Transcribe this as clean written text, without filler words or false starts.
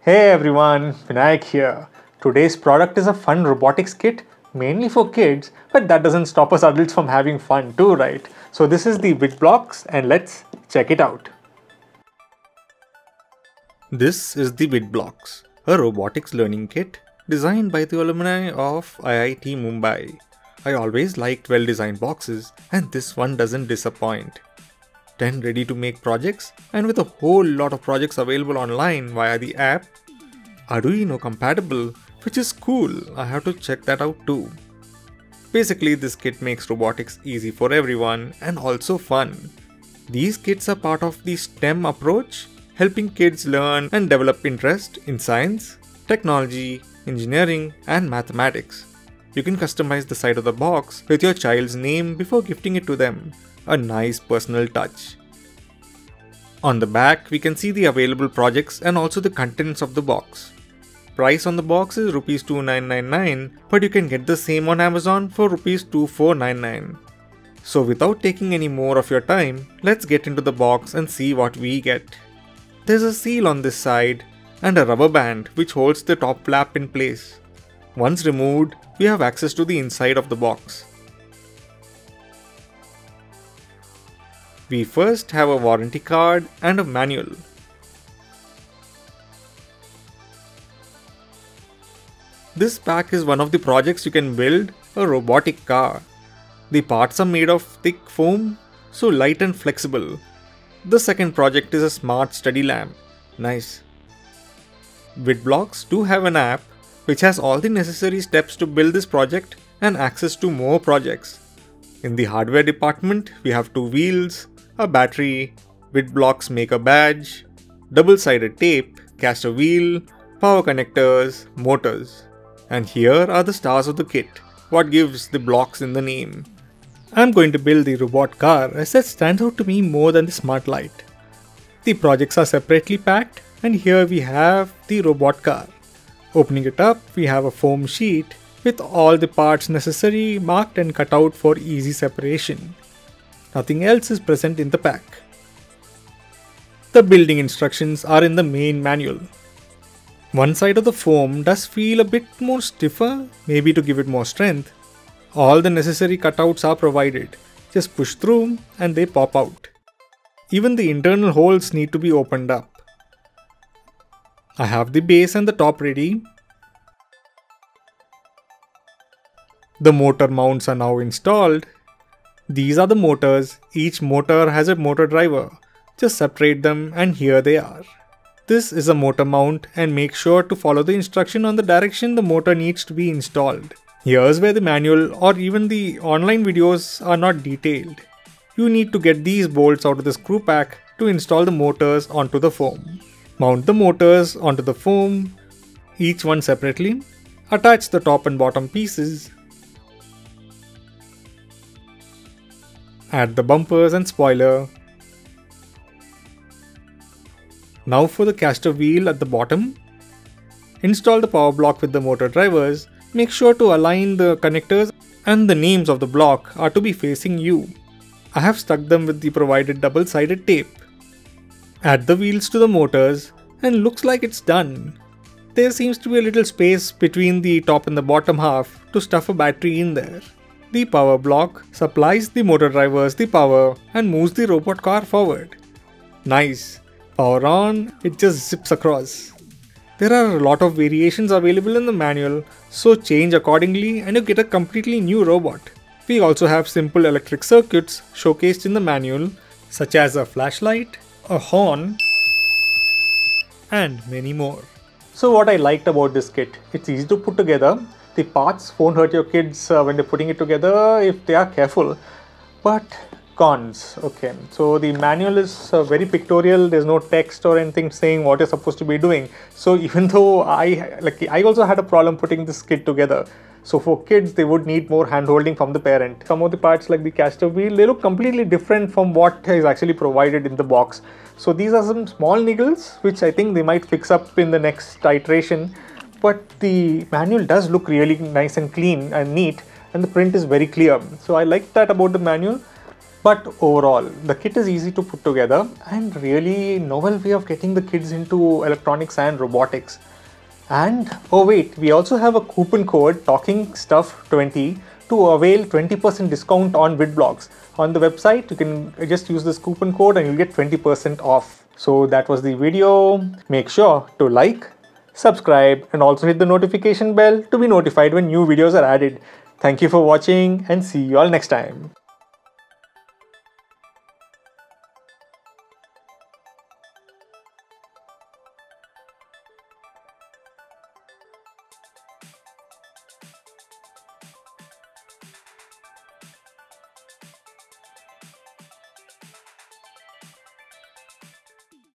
Hey everyone, Vinayak here. Today's product is a fun robotics kit, mainly for kids, but that doesn't stop us adults from having fun too, right? So this is the WitBlox and let's check it out. This is the WitBlox, a robotics learning kit designed by the alumni of IIT Mumbai. I always liked well-designed boxes and this one doesn't disappoint. 10 ready to make projects and with a whole lot of projects available online via the app. Arduino compatible, which is cool, I have to check that out too. Basically this kit makes robotics easy for everyone and also fun. These kits are part of the STEM approach, helping kids learn and develop interest in science, technology, engineering and mathematics. You can customize the side of the box with your child's name before gifting it to them. A nice personal touch. On the back, we can see the available projects and also the contents of the box. Price on the box is Rs 2999, but you can get the same on Amazon for Rs 2499. So without taking any more of your time, let's get into the box and see what we get. There's a seal on this side and a rubber band which holds the top flap in place. Once removed, we have access to the inside of the box. We first have a warranty card and a manual. This pack is one of the projects you can build a robotic car. The parts are made of thick foam, so light and flexible. The second project is a smart study lamp. Nice. WitBlox do have an app which has all the necessary steps to build this project and access to more projects. In the hardware department, we have 2 wheels, a battery, WitBlox maker badge, double-sided tape, caster wheel, power connectors, motors. And here are the stars of the kit, what gives the blocks in the name. I'm going to build the robot car as that stands out to me more than the smart light. The projects are separately packed and here we have the robot car. Opening it up, we have a foam sheet with all the parts necessary marked and cut out for easy separation. Nothing else is present in the pack. The building instructions are in the main manual. One side of the foam does feel a bit more stiffer, maybe to give it more strength. All the necessary cutouts are provided. Just push through and they pop out. Even the internal holes need to be opened up. I have the base and the top ready. The motor mounts are now installed. These are the motors, each motor has a motor driver. Just separate them and here they are. This is a motor mount and make sure to follow the instruction on the direction the motor needs to be installed. Here's where the manual or even the online videos are not detailed. You need to get these bolts out of the screw pack to install the motors onto the foam. Mount the motors onto the foam, each one separately. Attach the top and bottom pieces. Add the bumpers and spoiler. Now for the caster wheel at the bottom. Install the power block with the motor drivers. Make sure to align the connectors and the names of the block are to be facing you. I have stuck them with the provided double-sided tape. Add the wheels to the motors and looks like it's done. There seems to be a little space between the top and the bottom half to stuff a battery in there. The power block supplies the motor drivers the power and moves the robot car forward. Nice. Power on, it just zips across. There are a lot of variations available in the manual, so change accordingly and you get a completely new robot. We also have simple electric circuits showcased in the manual, such as a flashlight, a horn, and many more. So what I liked about this kit, it's easy to put together. The parts won't hurt your kids when they're putting it together if they are careful. But cons, okay, so the manual is very pictorial. There's no text or anything saying what you're supposed to be doing. So even though I also had a problem putting this kit together. So for kids, they would need more hand-holding from the parent. Some of the parts like the caster wheel, they look completely different from what is actually provided in the box. So these are some small niggles, which I think they might fix up in the next iteration. But the manual does look really nice and clean and neat, and the print is very clear. So I like that about the manual. But overall, the kit is easy to put together and really novel way of getting the kids into electronics and robotics. And oh wait, we also have a coupon code TalkingStuff20 to avail 20% discount on WitBlox. On the website, you can just use this coupon code and you'll get 20% off. So that was the video. Make sure to like, subscribe, and also hit the notification bell to be notified when new videos are added. Thank you for watching and see you all next time.